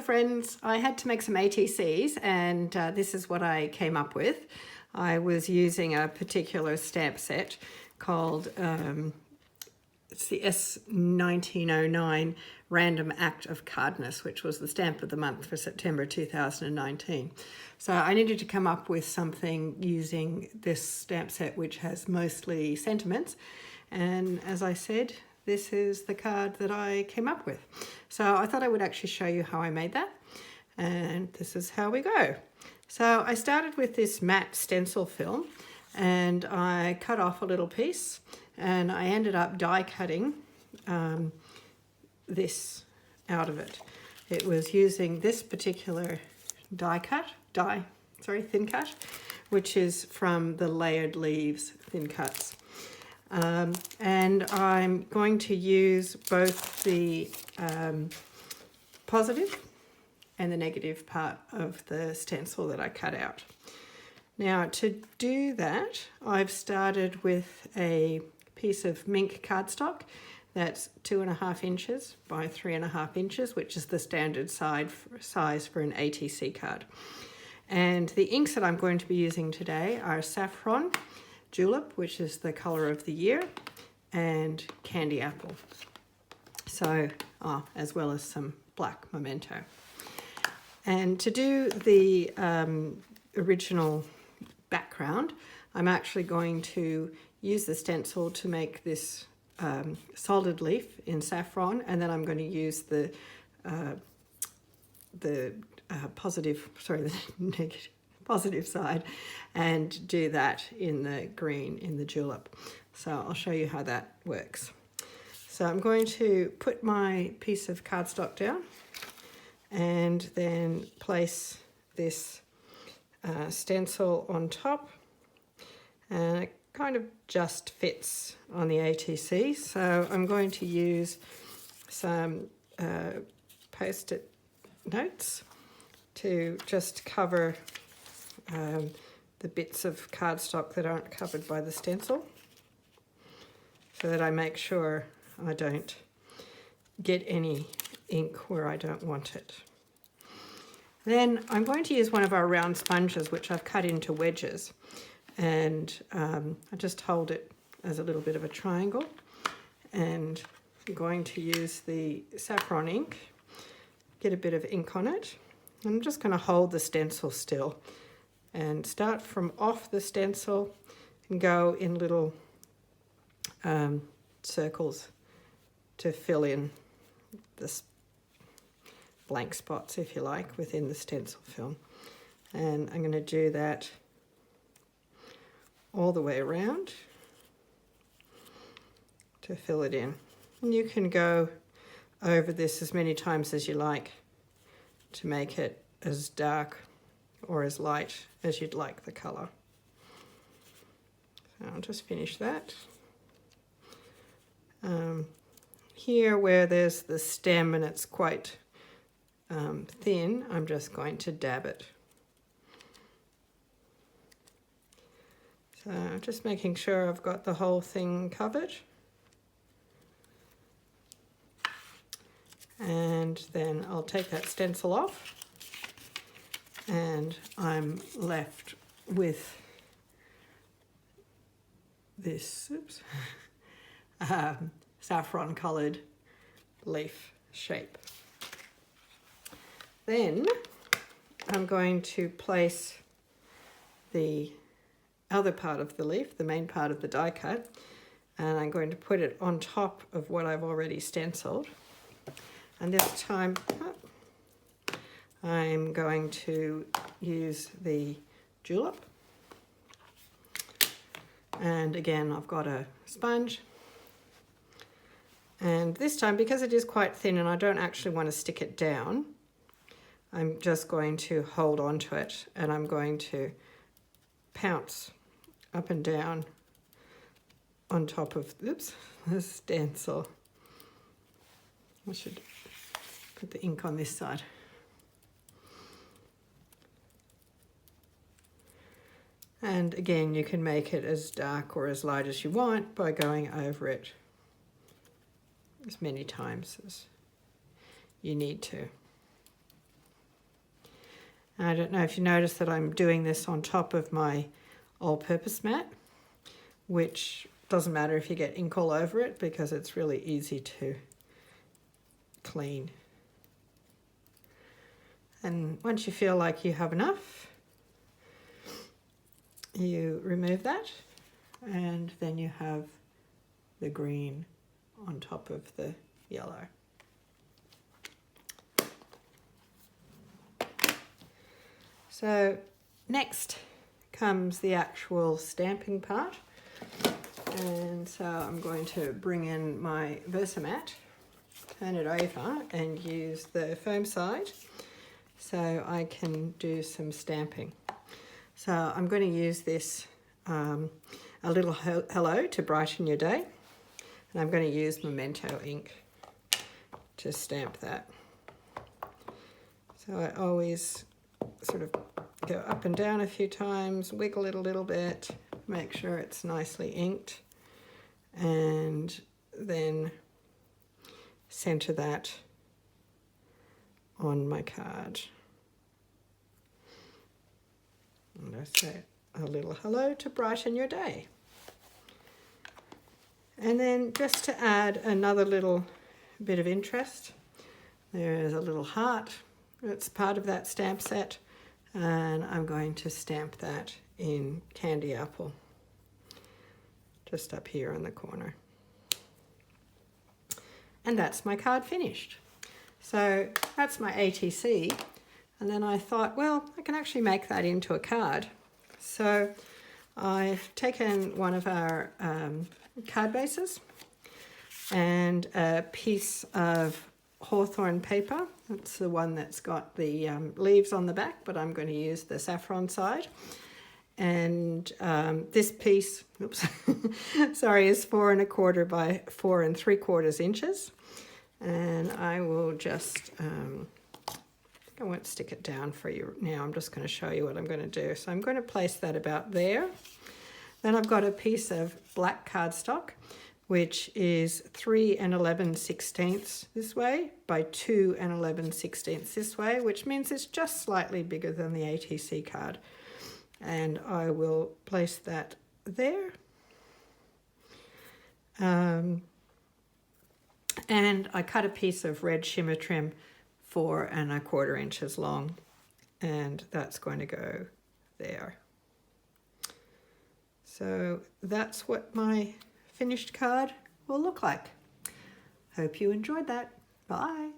friends, I had to make some ATCs, and this is what I came up with. I was using a particular stamp set called it's the S1909 Random Act of Kindness, which was the stamp of the month for September 2019. So I needed to come up with something using this stamp set, which has mostly sentiments. And as I said, this is the card that I came up with. So I thought I would actually show you how I made that. And this is how we go. So I started with this matte stencil film, and I cut off a little piece, and I ended up die cutting this out of it. It was using this particular thin cut, which is from the Layered Leaves thin cuts. And I'm going to use both the positive and the negative part of the stencil that I cut out. Now, to do that, I've started with a piece of mink cardstock that's 2.5 inches by 3.5 inches, which is the standard size for an ATC card. And the inks that I'm going to be using today are Saffron, Julep, which is the color of the year, and Candy Apple. So, as well as some black Memento. And to do the original background, I'm actually going to use the stencil to make this solid leaf in saffron, and then I'm going to use the positive side and do that in the green in the julep. So I'll show you how that works. So I'm going to put my piece of cardstock down and then place this stencil on top, and it kind of just fits on the ATC. So I'm going to use some post-it notes to just cover the bits of cardstock that aren't covered by the stencil, so that I make sure I don't get any ink where I don't want it. Then I'm going to use one of our round sponges, which I've cut into wedges, and I just hold it as a little bit of a triangle, and I'm going to use the saffron ink, get a bit of ink on it. I'm just going to hold the stencil still and start from off the stencil and go in little circles to fill in this blank spots, if you like, within the stencil film. And I'm going to do that all the way around to fill it in. And you can go over this as many times as you like to make it as dark or as light as you'd like the colour. So I'll just finish that. Here where there's the stem and it's quite thin, I'm just going to dab it. So just making sure I've got the whole thing covered. And then I'll take that stencil off, and I'm left with this saffron coloured leaf shape. Then I'm going to place the other part of the leaf, the main part of the die cut, and I'm going to put it on top of what I've already stenciled. And this time I'm going to use the julep. And again, I've got a sponge. And this time, because it is quite thin and I don't actually want to stick it down, I'm just going to hold on to it, and I'm going to pounce up and down on top of the stencil. I should put the ink on this side. And again, you can make it as dark or as light as you want by going over it as many times as you need to. And I don't know if you notice that I'm doing this on top of my all-purpose mat, which doesn't matter if you get ink all over it because it's really easy to clean. And once you feel like you have enough, you remove that, and then you have the green on top of the yellow. So next comes the actual stamping part. And so I'm going to bring in my Versamat, turn it over and use the foam side so I can do some stamping. So I'm going to use this a little hello to brighten your day, and I'm going to use Memento ink to stamp that. So I always sort of go up and down a few times, wiggle it a little bit, make sure it's nicely inked, and then center that on my card. And I say a little hello to brighten your day. And then just to add another little bit of interest, there is a little heart. It's part of that stamp set, and I'm going to stamp that in candy apple, just up here in the corner. And that's my card finished. So that's my ATC. And then I thought, well, I can actually make that into a card. So I've taken one of our card bases and a piece of hawthorn paper. That's the one that's got the leaves on the back, but I'm going to use the saffron side. And this piece, oops, sorry, is 4 1/4 by 4 3/4 inches. And I will just, I won't stick it down for you now. I'm just going to show you what I'm going to do. So I'm going to place that about there. Then I've got a piece of black cardstock, which is 3 11/16 this way by 2 11/16 this way, which means it's just slightly bigger than the ATC card. And I will place that there. And I cut a piece of red shimmer trim 4 1/4 inches long, and that's going to go there. So that's what my finished card will look like. Hope you enjoyed that. Bye.